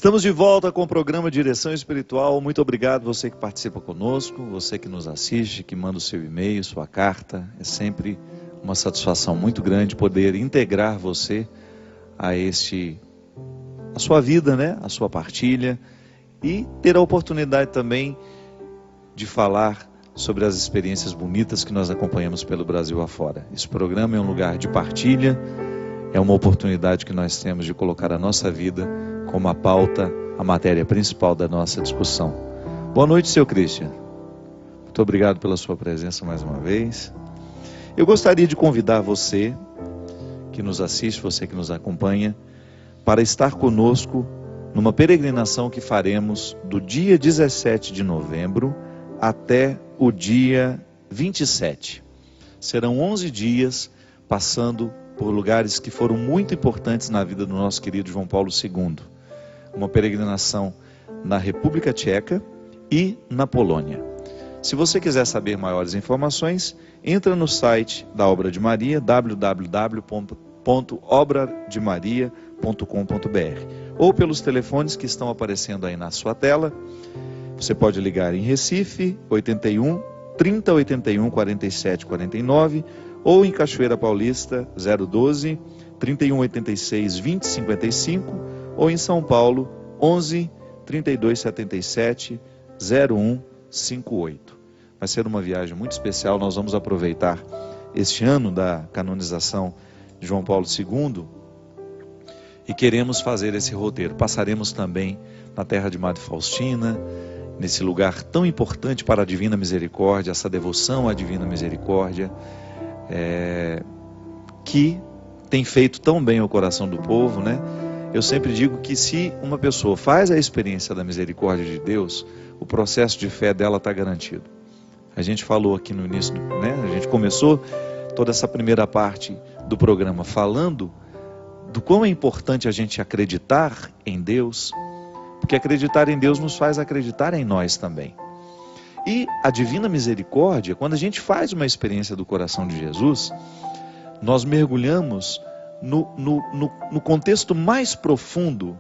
Estamos de volta com o programa Direção Espiritual. Muito obrigado você que participa conosco, você que nos assiste, que manda o seu e-mail, sua carta. É sempre uma satisfação muito grande poder integrar você a sua vida, né? A sua partilha, e ter a oportunidade também de falar sobre as experiências bonitas que nós acompanhamos pelo Brasil afora. Esse programa é um lugar de partilha, é uma oportunidade que nós temos de colocar a nossa vida como a pauta, a matéria principal da nossa discussão. Boa noite, seu Christian. Muito obrigado pela sua presença mais uma vez. Eu gostaria de convidar você que nos assiste, você que nos acompanha, para estar conosco numa peregrinação que faremos do dia 17 de novembro até o dia 27. Serão 11 dias passando por lugares que foram muito importantes na vida do nosso querido João Paulo II. Uma peregrinação na República Tcheca e na Polônia. Se você quiser saber maiores informações, entra no site da Obra de Maria, www.obrademaria.com.br, ou pelos telefones que estão aparecendo aí na sua tela. Você pode ligar em Recife, 81 3081 47 49, ou em Cachoeira Paulista, 012 3186 2055, ou em São Paulo, 11 3277 0158. Vai ser uma viagem muito especial. Nós vamos aproveitar este ano da canonização de João Paulo II e queremos fazer esse roteiro. Passaremos também na terra de Madre Faustina, nesse lugar tão importante para a Divina Misericórdia, essa devoção à Divina Misericórdia, que tem feito tão bem ao coração do povo, né? Eu sempre digo que se uma pessoa faz a experiência da misericórdia de Deus, o processo de fé dela está garantido. A gente falou aqui no início, né? A gente começou toda essa primeira parte do programa falando do quão é importante a gente acreditar em Deus, porque acreditar em Deus nos faz acreditar em nós também. E a Divina Misericórdia, quando a gente faz uma experiência do coração de Jesus, nós mergulhamos no contexto mais profundo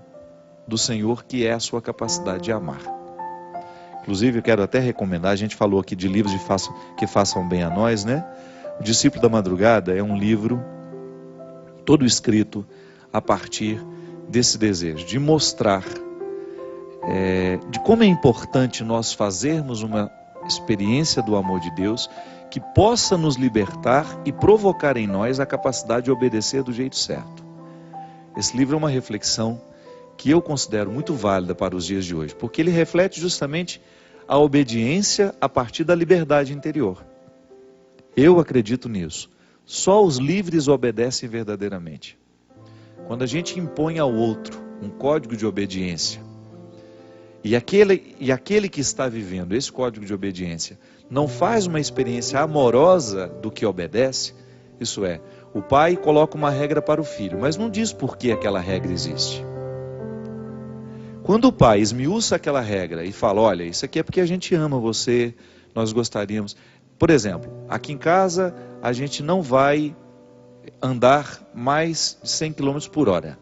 do Senhor, que é a sua capacidade de amar. Inclusive, eu quero até recomendar, a gente falou aqui de livros que façam bem a nós, né? O Discípulo da Madrugada é um livro todo escrito a partir desse desejo, de mostrar de como é importante nós fazermos uma experiência do amor de Deus que possa nos libertar e provocar em nós a capacidade de obedecer do jeito certo. Esse livro é uma reflexão que eu considero muito válida para os dias de hoje, porque ele reflete justamente a obediência a partir da liberdade interior. Eu acredito nisso. Só os livres obedecem verdadeiramente. Quando a gente impõe ao outro um código de obediência, e aquele que está vivendo esse código de obediência não faz uma experiência amorosa do que obedece, isso é, o pai coloca uma regra para o filho, mas não diz por que aquela regra existe. Quando o pai esmiuça aquela regra e fala, olha, isso aqui é porque a gente ama você, nós gostaríamos... Por exemplo, aqui em casa a gente não vai andar mais de 100 km por hora.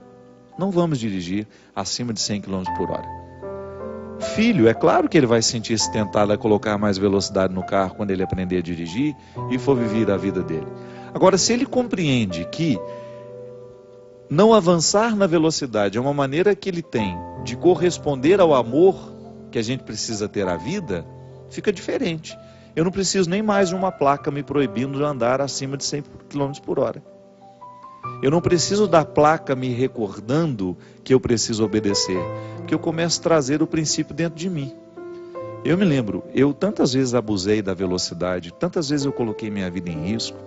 Não vamos dirigir acima de 100 km por hora. Filho, é claro que ele vai sentir-se tentado a colocar mais velocidade no carro quando ele aprender a dirigir e for viver a vida dele. Agora, se ele compreende que não avançar na velocidade é uma maneira que ele tem de corresponder ao amor que a gente precisa ter à vida, fica diferente. Eu não preciso nem mais de uma placa me proibindo de andar acima de 100 km por hora. Eu não preciso da placa me recordando que eu preciso obedecer, porque eu começo a trazer o princípio dentro de mim. Eu me lembro, eu tantas vezes abusei da velocidade, tantas vezes eu coloquei minha vida em risco.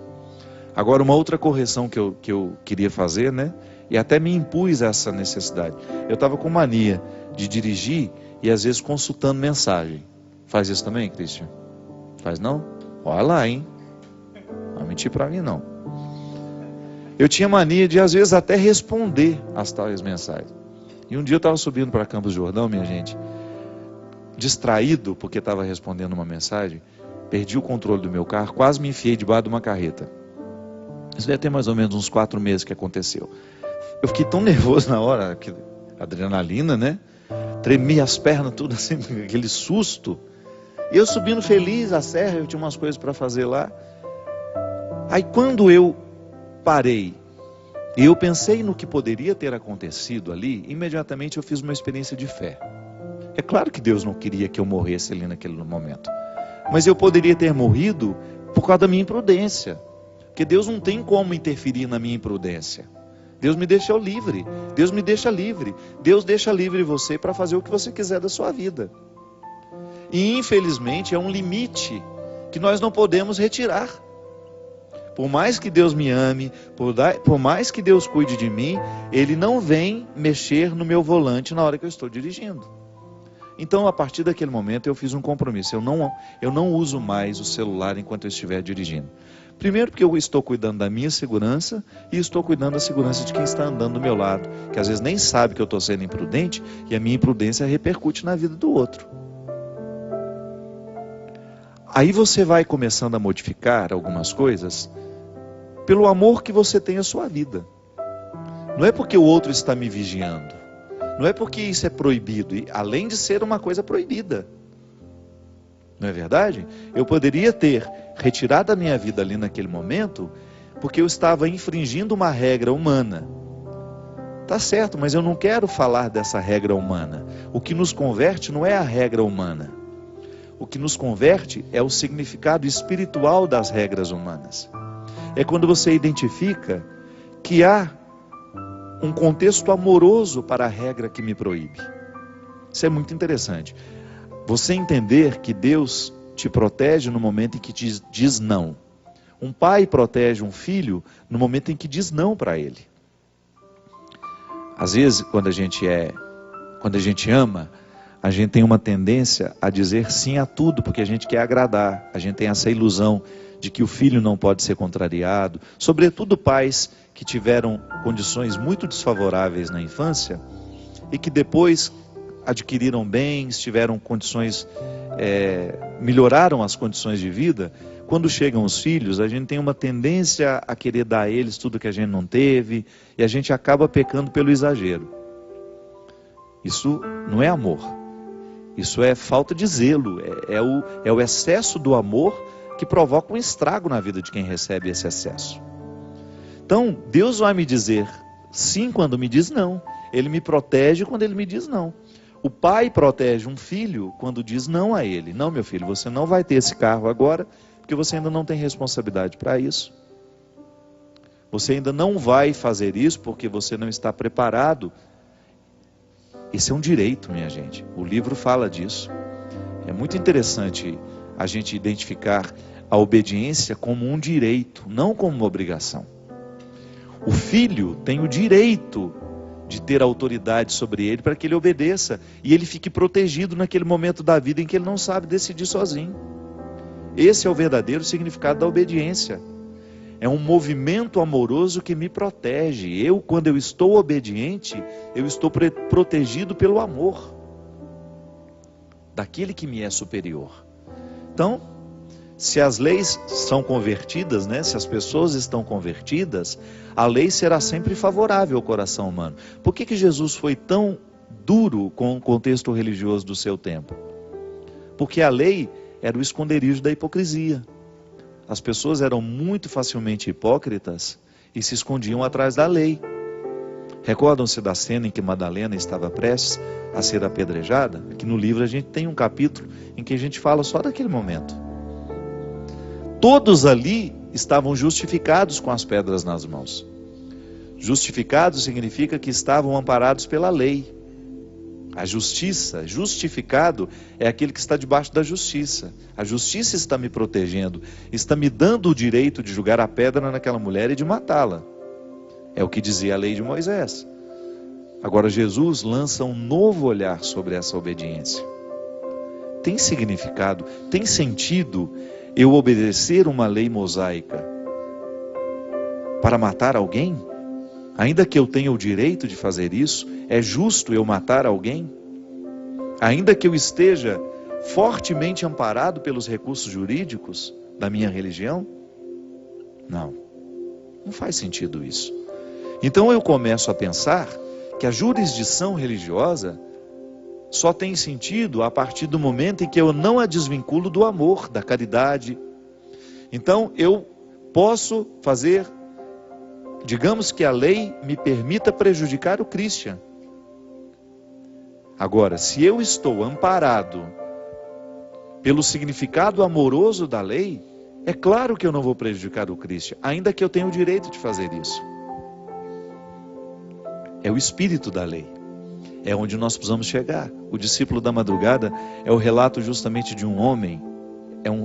Agora, uma outra correção que eu queria fazer, né? E até me impus essa necessidade. Eu estava com mania de dirigir e às vezes consultando mensagem. Faz isso também, Christian? Faz não? Olha lá, hein? Não vai mentir para mim, não. Eu tinha mania de, às vezes, até responder as tais mensagens. E um dia eu estava subindo para Campos do Jordão, minha gente, distraído, porque estava respondendo uma mensagem, perdi o controle do meu carro, quase me enfiei debaixo de uma carreta. Isso deve ter mais ou menos uns 4 meses que aconteceu. Eu fiquei tão nervoso na hora, que adrenalina, né? tremia as pernas, tudo assim, aquele susto. E eu subindo feliz a serra, eu tinha umas coisas para fazer lá. Aí quando eu parei, e eu pensei no que poderia ter acontecido ali, imediatamente eu fiz uma experiência de fé. É claro que Deus não queria que eu morresse ali naquele momento. Mas eu poderia ter morrido por causa da minha imprudência. Porque Deus não tem como interferir na minha imprudência. Deus me deixou livre. Deus me deixa livre. Deus deixa livre você para fazer o que você quiser da sua vida. E infelizmente é um limite que nós não podemos retirar. Por mais que Deus me ame, por mais que Deus cuide de mim, Ele não vem mexer no meu volante na hora que eu estou dirigindo. Então, a partir daquele momento, eu fiz um compromisso. Eu não uso mais o celular enquanto eu estiver dirigindo. Primeiro porque eu estou cuidando da minha segurança e estou cuidando da segurança de quem está andando do meu lado, que às vezes nem sabe que eu estou sendo imprudente e a minha imprudência repercute na vida do outro. Aí você vai começando a modificar algumas coisas pelo amor que você tem à sua vida. Não é porque o outro está me vigiando. Não é porque isso é proibido, e além de ser uma coisa proibida. Não é verdade? Eu poderia ter retirado da minha vida ali naquele momento, porque eu estava infringindo uma regra humana. Tá certo, mas eu não quero falar dessa regra humana. O que nos converte não é a regra humana. O que nos converte é o significado espiritual das regras humanas. É quando você identifica que há um contexto amoroso para a regra que me proíbe. Isso é muito interessante. Você entender que Deus te protege no momento em que diz não. Um pai protege um filho no momento em que diz não para ele. Às vezes, quando a gente ama, a gente tem uma tendência a dizer sim a tudo, porque a gente quer agradar. A gente tem essa ilusão de que o filho não pode ser contrariado. Sobretudo pais que tiveram condições muito desfavoráveis na infância e que depois adquiriram bens, tiveram condições, melhoraram as condições de vida. Quando chegam os filhos, a gente tem uma tendência a querer dar a eles tudo que a gente não teve e a gente acaba pecando pelo exagero. Isso não é amor. Isso é falta de zelo, é o excesso do amor que provoca um estrago na vida de quem recebe esse excesso. Então, Deus vai me dizer sim quando me diz não. Ele me protege quando ele me diz não. O pai protege um filho quando diz não a ele. Não, meu filho, você não vai ter esse carro agora, porque você ainda não tem responsabilidade para isso. Você ainda não vai fazer isso porque você não está preparado. Esse é um direito, minha gente. O livro fala disso. É muito interessante a gente identificar a obediência como um direito, não como uma obrigação. O filho tem o direito de ter autoridade sobre ele para que ele obedeça e ele fique protegido naquele momento da vida em que ele não sabe decidir sozinho. Esse é o verdadeiro significado da obediência. É um movimento amoroso que me protege. Quando eu estou obediente, eu estou protegido pelo amor daquele que me é superior. Então, se as leis são convertidas, se as pessoas estão convertidas, a lei será sempre favorável ao coração humano. Por que Jesus foi tão duro com o contexto religioso do seu tempo? Porque a lei era o esconderijo da hipocrisia. As pessoas eram muito facilmente hipócritas e se escondiam atrás da lei. Recordam-se da cena em que Madalena estava prestes a ser apedrejada? Aqui no livro a gente tem um capítulo em que a gente fala só daquele momento. Todos ali estavam justificados com as pedras nas mãos. Justificados significa que estavam amparados pela lei. A justiça, justificado, é aquele que está debaixo da justiça. A justiça está me protegendo, está me dando o direito de jogar a pedra naquela mulher e de matá-la. É o que dizia a lei de Moisés. Agora Jesus lança um novo olhar sobre essa obediência. Tem significado, tem sentido eu obedecer uma lei mosaica para matar alguém? Ainda que eu tenha o direito de fazer isso, é justo eu matar alguém? Ainda que eu esteja fortemente amparado pelos recursos jurídicos da minha religião? Não faz sentido isso. Então eu começo a pensar que a jurisdição religiosa só tem sentido a partir do momento em que eu não a desvinculo do amor, da caridade. Então eu posso fazer, digamos que a lei me permita prejudicar o Christian. Agora, se eu estou amparado pelo significado amoroso da lei, é claro que eu não vou prejudicar o Christian, ainda que eu tenha o direito de fazer isso. É o espírito da lei. É onde nós precisamos chegar. O Discípulo da Madrugada é o relato justamente de um homem,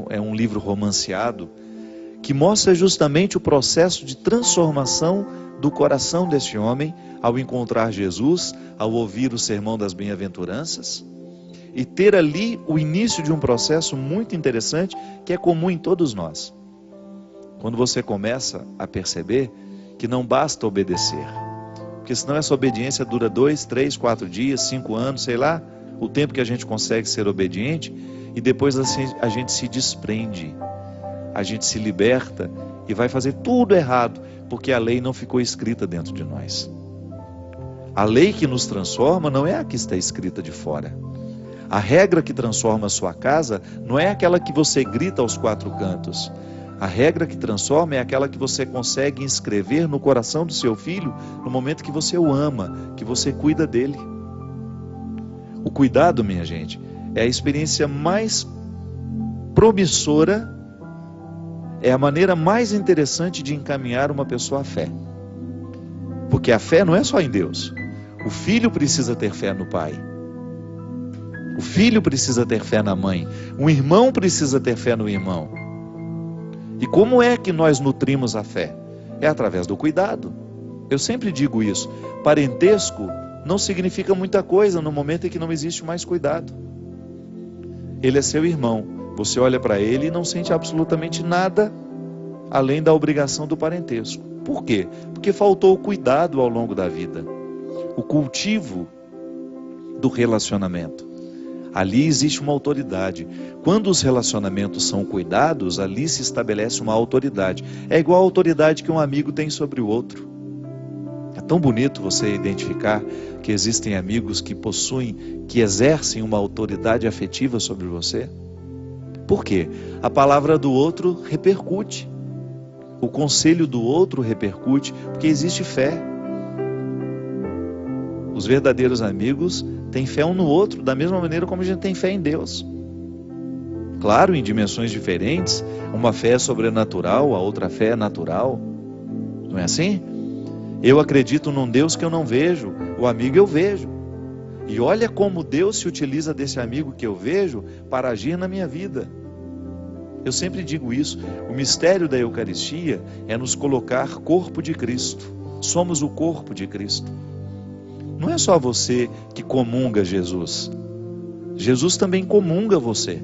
é um livro romanceado, que mostra justamente o processo de transformação do coração deste homem ao encontrar Jesus, ao ouvir o sermão das bem-aventuranças, e ter ali o início de um processo muito interessante, que é comum em todos nós. Quando você começa a perceber que não basta obedecer, porque senão essa obediência dura 2, 3, 4 dias, 5 anos, sei lá, o tempo que a gente consegue ser obediente, e depois assim a gente se desprende, a gente se liberta e vai fazer tudo errado, porque a lei não ficou escrita dentro de nós. A lei que nos transforma não é a que está escrita de fora. A regra que transforma a sua casa não é aquela que você grita aos 4 cantos. A regra que transforma é aquela que você consegue inscrever no coração do seu filho no momento que você o ama, que você cuida dele. O cuidado, minha gente, é a experiência mais promissora, é a maneira mais interessante de encaminhar uma pessoa à fé. Porque a fé não é só em Deus. O filho precisa ter fé no pai. O filho precisa ter fé na mãe. Um irmão precisa ter fé no irmão. E como é que nós nutrimos a fé? É através do cuidado. Eu sempre digo isso. Parentesco não significa muita coisa no momento em que não existe mais cuidado. Ele é seu irmão. Você olha para ele e não sente absolutamente nada além da obrigação do parentesco. Por quê? Porque faltou o cuidado ao longo da vida. O cultivo do relacionamento. Ali existe uma autoridade. Quando os relacionamentos são cuidados, ali se estabelece uma autoridade. É igual a autoridade que um amigo tem sobre o outro. É tão bonito você identificar que existem amigos que possuem, que exercem uma autoridade afetiva sobre você. Por quê? A palavra do outro repercute. O conselho do outro repercute, porque existe fé. Os verdadeiros amigos têm fé um no outro, da mesma maneira como a gente tem fé em Deus. Claro, em dimensões diferentes, uma fé é sobrenatural, a outra fé é natural. Não é assim? Eu acredito num Deus que eu não vejo, o amigo eu vejo. E olha como Deus se utiliza desse amigo que eu vejo para agir na minha vida. Eu sempre digo isso, o mistério da Eucaristia é nos colocar corpo de Cristo. Somos o corpo de Cristo. Não é só você que comunga Jesus. Jesus também comunga você.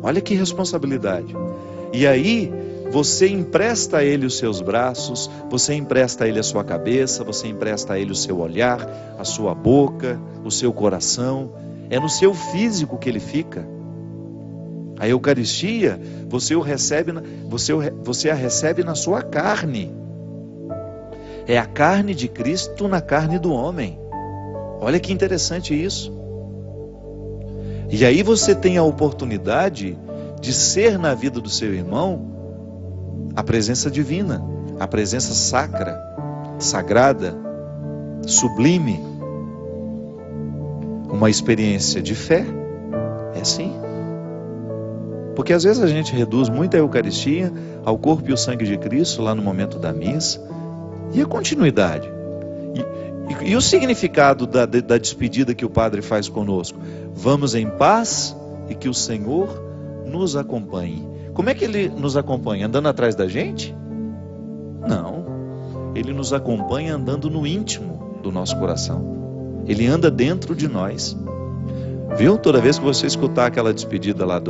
Olha que responsabilidade. E aí, você empresta a Ele os seus braços, você empresta a Ele a sua cabeça, você empresta a Ele o seu olhar, a sua boca, o seu coração. É no seu físico que Ele fica. A Eucaristia, você a recebe na sua carne. É a carne de Cristo na carne do homem. Olha que interessante isso. E aí você tem a oportunidade de ser na vida do seu irmão a presença divina, a presença sacra, sagrada, sublime. Uma experiência de fé. É sim. Porque às vezes a gente reduz muito a Eucaristia ao corpo e o sangue de Cristo lá no momento da missa. E a continuidade? E o significado da despedida que o Padre faz conosco? Vamos em paz e que o Senhor nos acompanhe. Como é que Ele nos acompanha? Andando atrás da gente? Não. Ele nos acompanha andando no íntimo do nosso coração. Ele anda dentro de nós. Viu? Toda vez que você escutar aquela despedida lá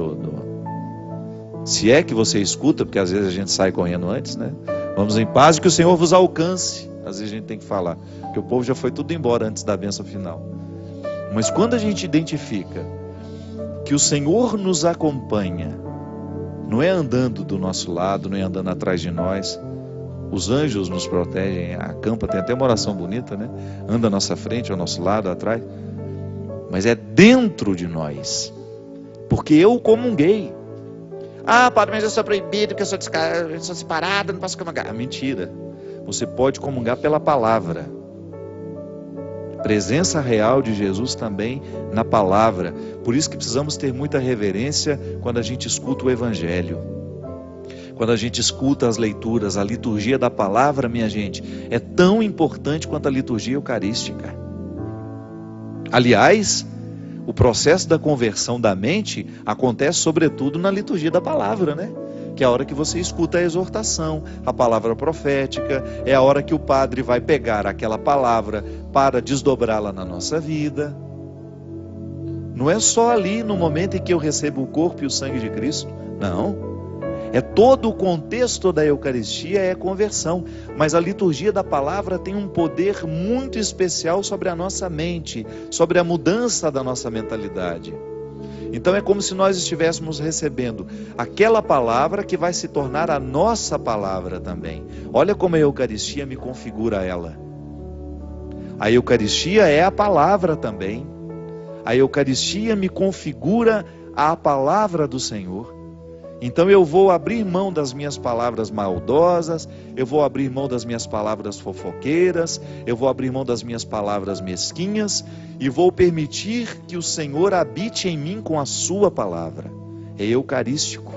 se é que você escuta, porque às vezes a gente sai correndo antes, né? Vamos em paz e que o Senhor vos alcance. Às vezes a gente tem que falar, porque o povo já foi tudo embora antes da bênção final. Mas quando a gente identifica que o Senhor nos acompanha, não é andando do nosso lado, não é andando atrás de nós. Os anjos nos protegem, acampa, tem até uma oração bonita, né? Anda à nossa frente, ao nosso lado, atrás. mas é dentro de nós, porque eu comunguei. Ah, padre, mas eu sou proibido, porque eu sou separado, não posso comungar. Mentira, você pode comungar pela palavra. Presença real de Jesus também na palavra. Por isso que precisamos ter muita reverência quando a gente escuta o Evangelho, quando a gente escuta as leituras. A liturgia da palavra, minha gente, é tão importante quanto a liturgia eucarística. Aliás, o processo da conversão da mente acontece sobretudo na liturgia da palavra, né? Que é a hora que você escuta a exortação, a palavra profética, é a hora que o padre vai pegar aquela palavra para desdobrá-la na nossa vida. Não é só ali no momento em que eu recebo o corpo e o sangue de Cristo, não. É todo o contexto da Eucaristia, é conversão. Mas a liturgia da palavra tem um poder muito especial sobre a nossa mente, sobre a mudança da nossa mentalidade. Então é como se nós estivéssemos recebendo aquela palavra que vai se tornar a nossa palavra também. Olha como a Eucaristia me configura ela. A Eucaristia é a palavra também. A Eucaristia me configura a palavra do Senhor. Então eu vou abrir mão das minhas palavras maldosas, eu vou abrir mão das minhas palavras fofoqueiras, eu vou abrir mão das minhas palavras mesquinhas e vou permitir que o Senhor habite em mim com a sua palavra. É eucarístico.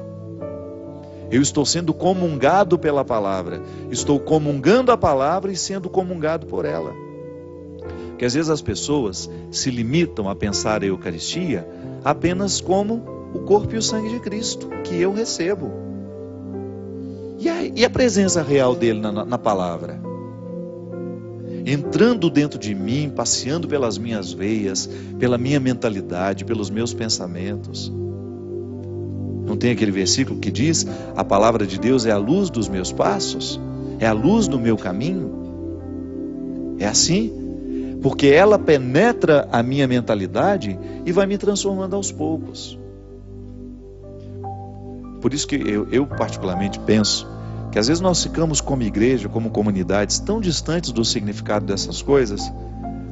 Eu estou sendo comungado pela palavra, estou comungando a palavra e sendo comungado por ela. Porque às vezes as pessoas se limitam a pensar a Eucaristia apenas como o corpo e o sangue de Cristo, que eu recebo. E a presença real dele na palavra? Entrando dentro de mim, passeando pelas minhas veias, pela minha mentalidade, pelos meus pensamentos. Não tem aquele versículo que diz: a palavra de Deus é a luz dos meus passos? É a luz do meu caminho? É assim? Porque ela penetra a minha mentalidade e vai me transformando aos poucos. Por isso que eu particularmente penso que às vezes nós ficamos como igreja, como comunidades, tão distantes do significado dessas coisas,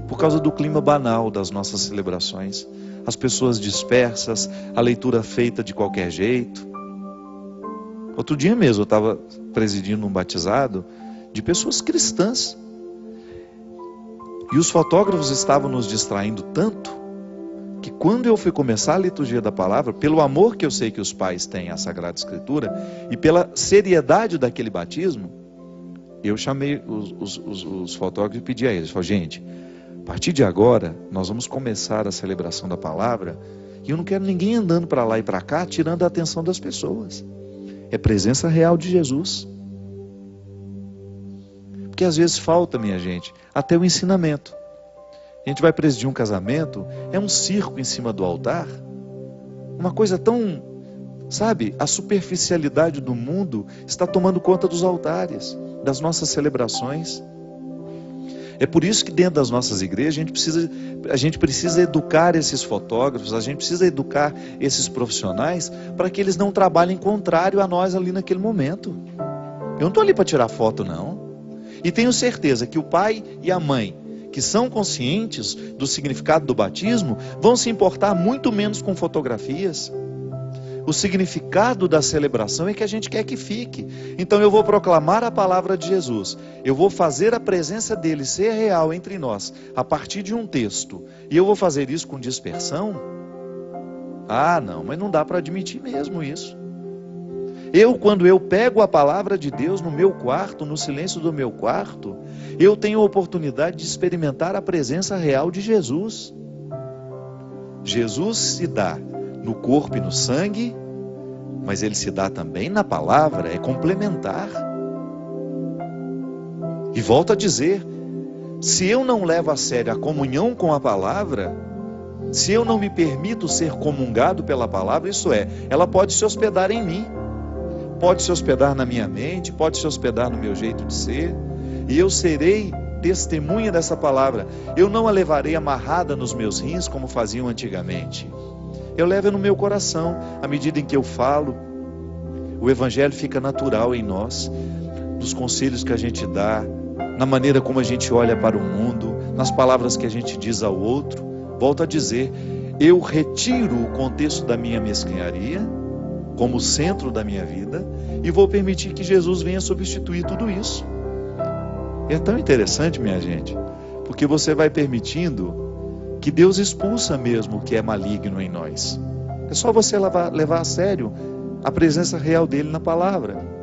por causa do clima banal das nossas celebrações. As pessoas dispersas, a leitura feita de qualquer jeito. Outro dia mesmo eu estava presidindo um batizado de pessoas cristãs. E os fotógrafos estavam nos distraindo tanto, que quando eu fui começar a liturgia da palavra, pelo amor que eu sei que os pais têm à Sagrada Escritura, e pela seriedade daquele batismo, eu chamei os fotógrafos e pedi a eles, falei: gente, a partir de agora, nós vamos começar a celebração da palavra, e eu não quero ninguém andando para lá e para cá, tirando a atenção das pessoas. É presença real de Jesus. Porque às vezes falta, minha gente, até o ensinamento. A gente vai presidir um casamento, é um circo em cima do altar, uma coisa tão, sabe, a superficialidade do mundo está tomando conta dos altares, das nossas celebrações. É por isso que dentro das nossas igrejas a gente precisa educar esses fotógrafos, a gente precisa educar esses profissionais para que eles não trabalhem contrário a nós ali naquele momento. Eu não estou ali para tirar foto, não. E tenho certeza que o pai e a mãe, que são conscientes do significado do batismo, vão se importar muito menos com fotografias. O significado da celebração é que a gente quer que fique. Então eu vou proclamar a palavra de Jesus, eu vou fazer a presença dele ser real entre nós, a partir de um texto, e eu vou fazer isso com dispersão? Ah, não, mas não dá para admitir mesmo isso. Quando eu pego a palavra de Deus no meu quarto, no silêncio do meu quarto, eu tenho a oportunidade de experimentar a presença real de Jesus. Jesus se dá no corpo e no sangue, mas ele se dá também na palavra, é complementar. E volto a dizer, se eu não levo a sério a comunhão com a palavra, se eu não me permito ser comungado pela palavra, isso é, ela pode se hospedar em mim, pode se hospedar na minha mente, pode se hospedar no meu jeito de ser, e eu serei testemunha dessa palavra. Eu não a levarei amarrada nos meus rins como faziam antigamente. Eu levo no meu coração, à medida em que eu falo. O Evangelho fica natural em nós, nos conselhos que a gente dá, na maneira como a gente olha para o mundo, nas palavras que a gente diz ao outro. Volto a dizer, eu retiro o contexto da minha mesquinharia como centro da minha vida e vou permitir que Jesus venha substituir tudo isso. E é tão interessante, minha gente, porque você vai permitindo que Deus expulsa mesmo o que é maligno em nós. É só você levar a sério a presença real dele na palavra.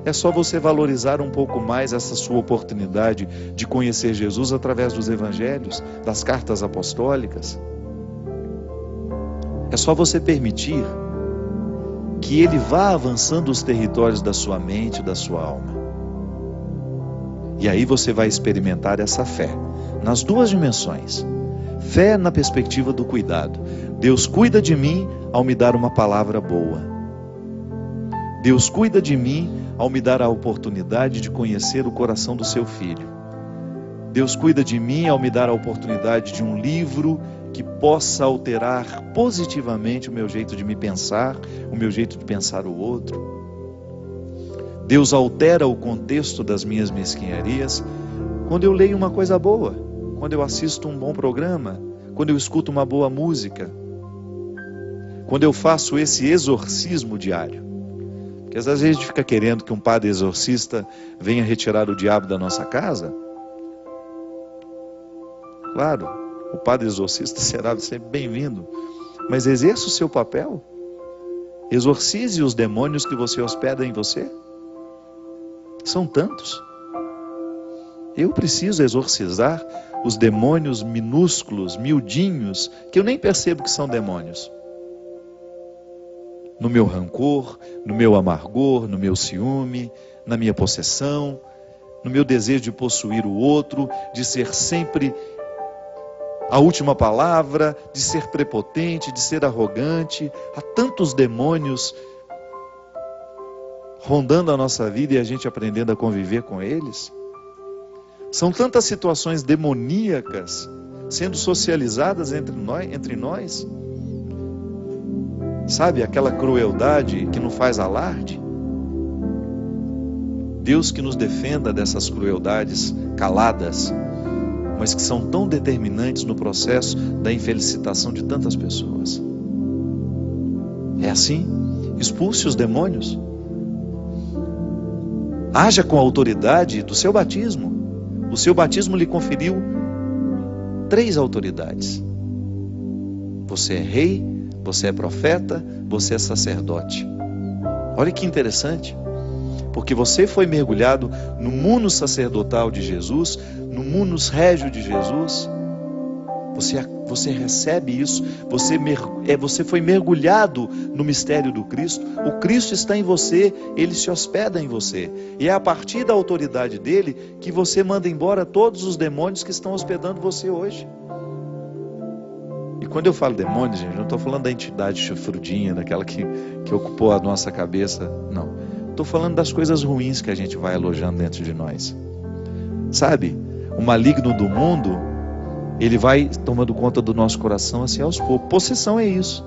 É só você valorizar um pouco mais essa sua oportunidade de conhecer Jesus através dos evangelhos, das cartas apostólicas. É só você permitir que ele vá avançando os territórios da sua mente, da sua alma. E aí você vai experimentar essa fé, nas duas dimensões. Fé na perspectiva do cuidado. Deus cuida de mim ao me dar uma palavra boa. Deus cuida de mim ao me dar a oportunidade de conhecer o coração do seu filho. Deus cuida de mim ao me dar a oportunidade de um livro que possa alterar positivamente o meu jeito de me pensar, o meu jeito de pensar o outro. Deus altera o contexto das minhas mesquinharias quando eu leio uma coisa boa, quando eu assisto um bom programa, quando eu escuto uma boa música, quando eu faço esse exorcismo diário. Porque às vezes a gente fica querendo que um padre exorcista venha retirar o diabo da nossa casa. Claro, o padre exorcista será sempre bem-vindo, mas exerça o seu papel. Exorcize os demônios que você hospeda em você. São tantos. Eu preciso exorcizar os demônios minúsculos, miudinhos, que eu nem percebo que são demônios. No meu rancor, no meu amargor, no meu ciúme, na minha possessão, no meu desejo de possuir o outro, de ser sempre a última palavra, de ser prepotente, de ser arrogante. Há tantos demônios rondando a nossa vida e a gente aprendendo a conviver com eles. São tantas situações demoníacas sendo socializadas entre nós. Sabe, aquela crueldade que não faz alarde? Deus que nos defenda dessas crueldades caladas, mas que são tão determinantes no processo da infelicitação de tantas pessoas. É assim? Expulse os demônios. Haja com a autoridade do seu batismo. O seu batismo lhe conferiu 3 autoridades. Você é rei, você é profeta, você é sacerdote. Olha que interessante. Porque você foi mergulhado no munus sacerdotal de Jesus, no munus régio de Jesus. Você recebe isso, você foi mergulhado no mistério do Cristo. O Cristo está em você, Ele se hospeda em você. E é a partir da autoridade dEle que você manda embora todos os demônios que estão hospedando você hoje. E quando eu falo demônios, gente, não estou falando da entidade chifrudinha, daquela que ocupou a nossa cabeça, não. Estou falando das coisas ruins que a gente vai alojando dentro de nós. Sabe, o maligno do mundo, ele vai tomando conta do nosso coração assim aos poucos. Possessão é isso.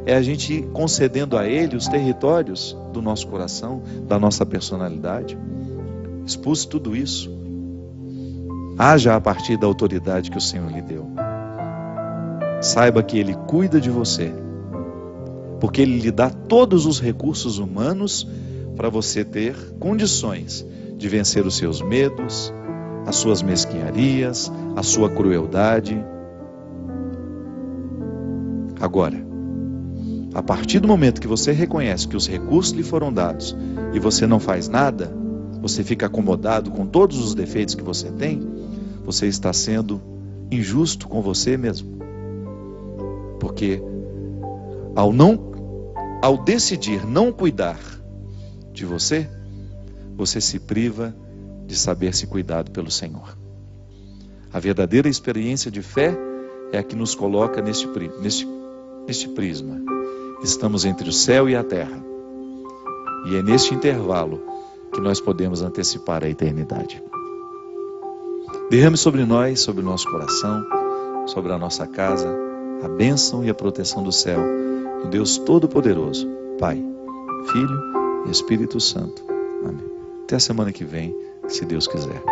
É a gente ir concedendo a ele os territórios do nosso coração, da nossa personalidade. Expulse tudo isso. Haja a partir da autoridade que o Senhor lhe deu. Saiba que Ele cuida de você, porque Ele lhe dá todos os recursos humanos para você ter condições de vencer os seus medos, as suas mesquinharias, a sua crueldade. Agora, a partir do momento que você reconhece que os recursos lhe foram dados e você não faz nada, você fica acomodado com todos os defeitos que você tem, você está sendo injusto com você mesmo. Porque ao decidir não cuidar de você, você se priva de saber se cuidado pelo Senhor. A verdadeira experiência de fé é a que nos coloca neste prisma. Estamos entre o céu e a terra. E é neste intervalo que nós podemos antecipar a eternidade. Derrame sobre nós, sobre o nosso coração, sobre a nossa casa, a bênção e a proteção do céu, do Deus Todo-Poderoso, Pai, Filho e Espírito Santo. Amém. Até a semana que vem, se Deus quiser.